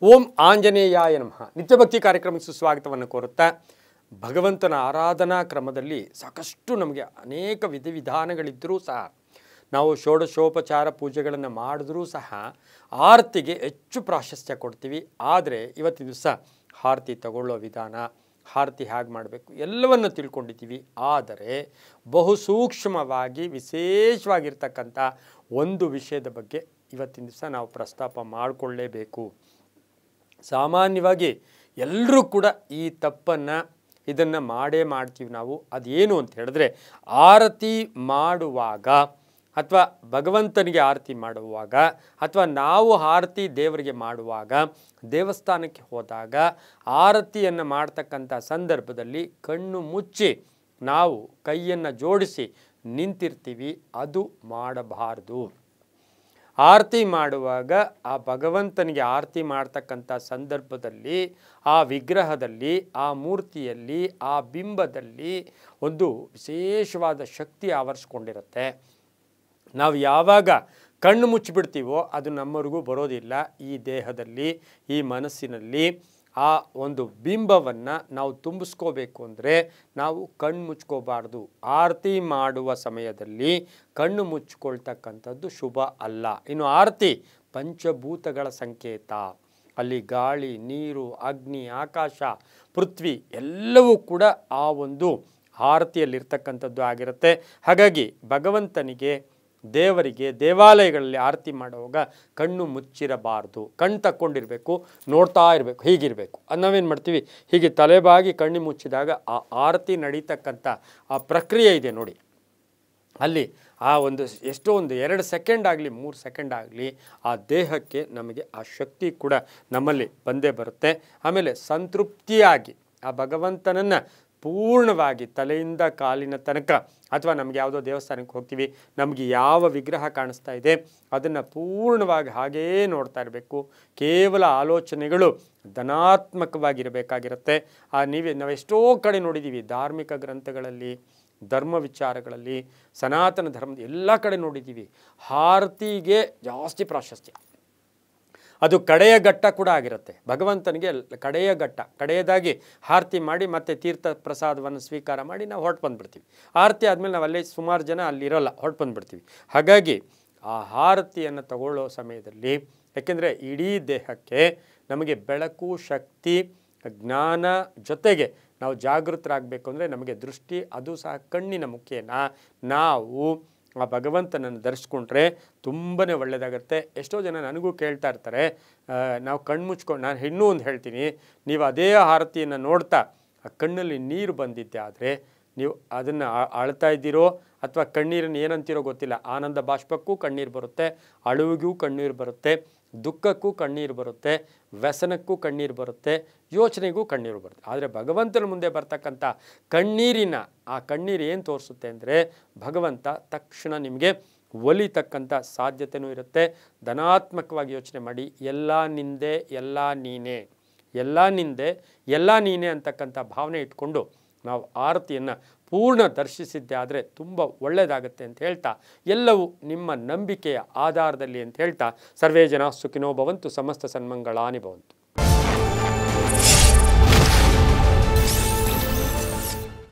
ಓಂ ಆಂಜನೇಯಾಯ ನಮಃ. ನಿತ್ಯಭಕ್ತಿ ಕಾರ್ಯಕ್ರಮಕ್ಕೆ ಸುಸ್ವಾಗತವನ್ನು ಕೋರುತ್ತಾ, ಭಗವಂತನ ಆರಾಧನಾ ಕ್ರಮದಲ್ಲಿ ಸಾಕಷ್ಟು ನಮಗೆ ಅನೇಕ ವಿಧಿವಿಧಾನಗಳಿದ್ದರೂ ಸಹ ನಾವು ಷೋಡಶೋಪಚಾರ ಪೂಜೆಗಳನ್ನು ಮಾಡಿದ್ರೂ ಸಹ ಆರತಿಗೆ ಹೆಚ್ಚು ಪ್ರಾಶಸ್ತ್ಯ ಕೊಡ್ತೀವಿ. ಆದರೆ ಇವತ್ತಿನ ದಿವಸ ಆರತಿ ತಗೊಳ್ಳೋ ವಿಧಾನ, ಆರತಿ ಹೇಗೆ ಮಾಡಬೇಕು ಎಲ್ಲವನ್ನು ತಿಳ್ಕೊಂಡಿದ್ದೀವಿ. ಆದರೆ ಬಹು ಸೂಕ್ಷ್ಮವಾಗಿ ವಿಶೇಷವಾಗಿರ್ತಕ್ಕಂಥ ಒಂದು ವಿಷಯದ ಬಗ್ಗೆ ಇವತ್ತಿನ ದಿವಸ ನಾವು ಪ್ರಸ್ತಾಪ ಮಾಡಿಕೊಳ್ಳೇಬೇಕು. ಸಾಮಾನ್ಯವಾಗಿ ಎಲ್ಲರೂ ಕೂಡ ಈ ತಪ್ಪನ್ನು ಇದನ್ನು ಮಾಡ್ತೀವಿ ನಾವು. ಅದೇನು ಅಂತ ಹೇಳಿದ್ರೆ, ಆರತಿ ಮಾಡುವಾಗ ಅಥವಾ ಭಗವಂತನಿಗೆ ಆರತಿ ಮಾಡುವಾಗ ಅಥವಾ ನಾವು ಆರತಿ ದೇವರಿಗೆ ಮಾಡುವಾಗ, ದೇವಸ್ಥಾನಕ್ಕೆ ಹೋದಾಗ ಆರತಿಯನ್ನು ಮಾಡ್ತಕ್ಕಂಥ ಸಂದರ್ಭದಲ್ಲಿ ಕಣ್ಣು ಮುಚ್ಚಿ ನಾವು ಕೈಯನ್ನು ಜೋಡಿಸಿ ನಿಂತಿರ್ತೀವಿ. ಅದು ಮಾಡಬಾರ್ದು. ಆರತಿ ಮಾಡುವಾಗ ಆ ಭಗವಂತನಿಗೆ ಆರತಿ ಮಾಡ್ತಕ್ಕಂಥ ಸಂದರ್ಭದಲ್ಲಿ ಆ ವಿಗ್ರಹದಲ್ಲಿ, ಆ ಮೂರ್ತಿಯಲ್ಲಿ, ಆ ಬಿಂಬದಲ್ಲಿ ಒಂದು ವಿಶೇಷವಾದ ಶಕ್ತಿ ಆವರಿಸ್ಕೊಂಡಿರುತ್ತೆ. ನಾವು ಯಾವಾಗ ಕಣ್ಣು ಮುಚ್ಚಿಬಿಡ್ತೀವೋ ಅದು ನಮ್ಮವರೆಗೂ ಬರೋದಿಲ್ಲ. ಈ ದೇಹದಲ್ಲಿ, ಈ ಮನಸ್ಸಿನಲ್ಲಿ ಆ ಒಂದು ಬಿಂಬವನ್ನು ನಾವು ತುಂಬಿಸ್ಕೋಬೇಕು ಅಂದರೆ ನಾವು ಕಣ್ಣು ಮುಚ್ಕೋಬಾರ್ದು. ಆರತಿ ಮಾಡುವ ಸಮಯದಲ್ಲಿ ಕಣ್ಣು ಮುಚ್ಚಿಕೊಳ್ತಕ್ಕಂಥದ್ದು ಶುಭ ಅಲ್ಲ. ಇನ್ನು ಆರತಿ ಪಂಚಭೂತಗಳ ಸಂಕೇತ. ಅಲ್ಲಿ ಗಾಳಿ, ನೀರು, ಅಗ್ನಿ, ಆಕಾಶ, ಪೃಥ್ವಿ ಎಲ್ಲವೂ ಕೂಡ ಆ ಒಂದು ಆರತಿಯಲ್ಲಿರ್ತಕ್ಕಂಥದ್ದು ಆಗಿರುತ್ತೆ. ಹಾಗಾಗಿ ಭಗವಂತನಿಗೆ, ದೇವರಿಗೆ ದೇವಾಲಯಗಳಲ್ಲಿ ಆರತಿ ಮಾಡುವಾಗ ಕಣ್ಣು ಮುಚ್ಚಿರಬಾರ್ದು. ಕಣ್ಣು ತಕ್ಕೊಂಡಿರಬೇಕು, ನೋಡ್ತಾ ಇರಬೇಕು, ಹೀಗಿರಬೇಕು. ನಾವೇನು ಮಾಡ್ತೀವಿ, ಹೀಗೆ ತಲೆಬಾಗಿ ಕಣ್ಣು ಮುಚ್ಚಿದಾಗ ಆ ಆರತಿ ನಡೀತಕ್ಕಂಥ ಆ ಪ್ರಕ್ರಿಯೆ ಇದೆ ನೋಡಿ, ಅಲ್ಲಿ ಆ ಒಂದು ಎಷ್ಟೋ ಒಂದು 2 ಸೆಕೆಂಡ್ ಆಗಲಿ 3 ಸೆಕೆಂಡ್ ಆಗಲಿ ಆ ದೇಹಕ್ಕೆ ನಮಗೆ ಆ ಶಕ್ತಿ ಕೂಡ ನಮ್ಮಲ್ಲಿ ಬಂದೇ ಬರುತ್ತೆ. ಆಮೇಲೆ ಸಂತೃಪ್ತಿಯಾಗಿ ಆ ಭಗವಂತನನ್ನು ಪೂರ್ಣವಾಗಿ ತಲೆಯಿಂದ ಕಾಲಿನ ತನಕ, ಅಥವಾ ನಮಗೆ ಯಾವುದೋ ದೇವಸ್ಥಾನಕ್ಕೆ ಹೋಗ್ತೀವಿ, ನಮಗೆ ಯಾವ ವಿಗ್ರಹ ಕಾಣಿಸ್ತಾ ಇದೆ ಅದನ್ನು ಪೂರ್ಣವಾಗಿ ಹಾಗೇ ನೋಡ್ತಾ ಇರಬೇಕು. ಕೇವಲ ಆಲೋಚನೆಗಳು ಧನಾತ್ಮಕವಾಗಿರಬೇಕಾಗಿರುತ್ತೆ. ನಾವೆಷ್ಟೋ ಕಡೆ ನೋಡಿದ್ದೀವಿ, ಧಾರ್ಮಿಕ ಗ್ರಂಥಗಳಲ್ಲಿ, ಧರ್ಮ ವಿಚಾರಗಳಲ್ಲಿ, ಸನಾತನ ಧರ್ಮದ ಎಲ್ಲ ಕಡೆ ನೋಡಿದ್ದೀವಿ, ಆರತಿಗೆ ಜಾಸ್ತಿ ಪ್ರಾಶಸ್ತ್ಯ. ಅದು ಕಡೆಯ ಘಟ್ಟ ಕೂಡ ಆಗಿರುತ್ತೆ. ಭಗವಂತನಿಗೆ ಕಡೆಯ ಘಟ್ಟ, ಕಡೆಯದಾಗಿ ಆರತಿ ಮಾಡಿ ಮತ್ತೆ ತೀರ್ಥ ಪ್ರಸಾದವನ್ನು ಸ್ವೀಕಾರ ಮಾಡಿ ನಾವು ಹೊರಟು ಬಂದುಬಿಡ್ತೀವಿ. ಆರತಿ ಆದಮೇಲೆ ನಾವು ಅಲ್ಲೇ ಸುಮಾರು ಜನ ಅಲ್ಲಿರೋಲ್ಲ, ಹೊರಟು ಬಂದುಬಿಡ್ತೀವಿ. ಹಾಗಾಗಿ ಆ ಆರತಿಯನ್ನು ತಗೊಳ್ಳೋ ಸಮಯದಲ್ಲಿ, ಯಾಕೆಂದರೆ ಇಡೀ ದೇಹಕ್ಕೆ ನಮಗೆ ಬೆಳಕು, ಶಕ್ತಿ, ಜ್ಞಾನ ಜೊತೆಗೆ ನಾವು ಜಾಗೃತರಾಗಬೇಕು ಅಂದರೆ ನಮಗೆ ದೃಷ್ಟಿ, ಅದು ಸಹ ಕಣ್ಣಿನ ಮುಖೇನ ನಾವು ಆ ಭಗವಂತನನ್ನು ಧರಿಸ್ಕೊಂಡ್ರೆ ತುಂಬಾ ಒಳ್ಳೆಯದಾಗುತ್ತೆ. ಎಷ್ಟೋ ಜನ ನನಗೂ ಕೇಳ್ತಾ ಇರ್ತಾರೆ, ನಾವು ಕಣ್ಣು ಮುಚ್ಕೊಂಡು, ನಾನು ಇನ್ನೂ ಒಂದು ಹೇಳ್ತೀನಿ, ನೀವು ಅದೇ ಆರತಿಯನ್ನು ನೋಡ್ತಾ ಆ ಕಣ್ಣಲ್ಲಿ ನೀರು ಬಂದಿದ್ದೆ ಆದರೆ ನೀವು ಅದನ್ನು ಅಳ್ತಾ ಇದ್ದೀರೋ ಅಥವಾ ಕಣ್ಣೀರನ್ನು ಏನಂತೀರೋ ಗೊತ್ತಿಲ್ಲ. ಆನಂದ ಬಾಷ್ಪಕ್ಕೂ ಕಣ್ಣೀರು ಬರುತ್ತೆ, ಅಳುವಿಗೂ ಕಣ್ಣೀರು ಬರುತ್ತೆ, ದುಃಖಕ್ಕೂ ಕಣ್ಣೀರು ಬರುತ್ತೆ, ವ್ಯಸನಕ್ಕೂ ಕಣ್ಣೀರು ಬರುತ್ತೆ, ಯೋಚನೆಗೂ ಕಣ್ಣೀರು ಬರುತ್ತೆ. ಆದರೆ ಭಗವಂತನ ಮುಂದೆ ಬರ್ತಕ್ಕಂಥ ಕಣ್ಣೀರಿನ ಆ ಕಣ್ಣೀರು ಏನು ತೋರಿಸುತ್ತೆ ಅಂದರೆ, ಭಗವಂತ ತಕ್ಷಣ ನಿಮಗೆ ಒಲಿತಕ್ಕಂಥ ಸಾಧ್ಯತೆಯೂ ಇರುತ್ತೆ. ಧನಾತ್ಮಕವಾಗಿ ಯೋಚನೆ ಮಾಡಿ, ಎಲ್ಲ ನಿಂದೆ, ಎಲ್ಲ ನೀನೇ, ಎಲ್ಲ ನಿಂದೆ, ಎಲ್ಲ ನೀನೇ ಅಂತಕ್ಕಂಥ ಭಾವನೆ ಇಟ್ಕೊಂಡು ನಾವು ಆರತಿಯನ್ನು ಪೂರ್ಣ ದರ್ಶಿಸಿದ್ದೆ ಆದರೆ ತುಂಬ ಒಳ್ಳೆಯದಾಗುತ್ತೆ ಅಂತ ಹೇಳ್ತಾ, ಎಲ್ಲವೂ ನಿಮ್ಮ ನಂಬಿಕೆಯ ಆಧಾರದಲ್ಲಿ ಅಂತ ಹೇಳ್ತಾ, ಸರ್ವೇ ಜನ ಸುಖಿನೋ ಭವಂತು, ಸಮಸ್ತ ಸನ್ಮಂಗಳಾನಿ ಭವಂತು.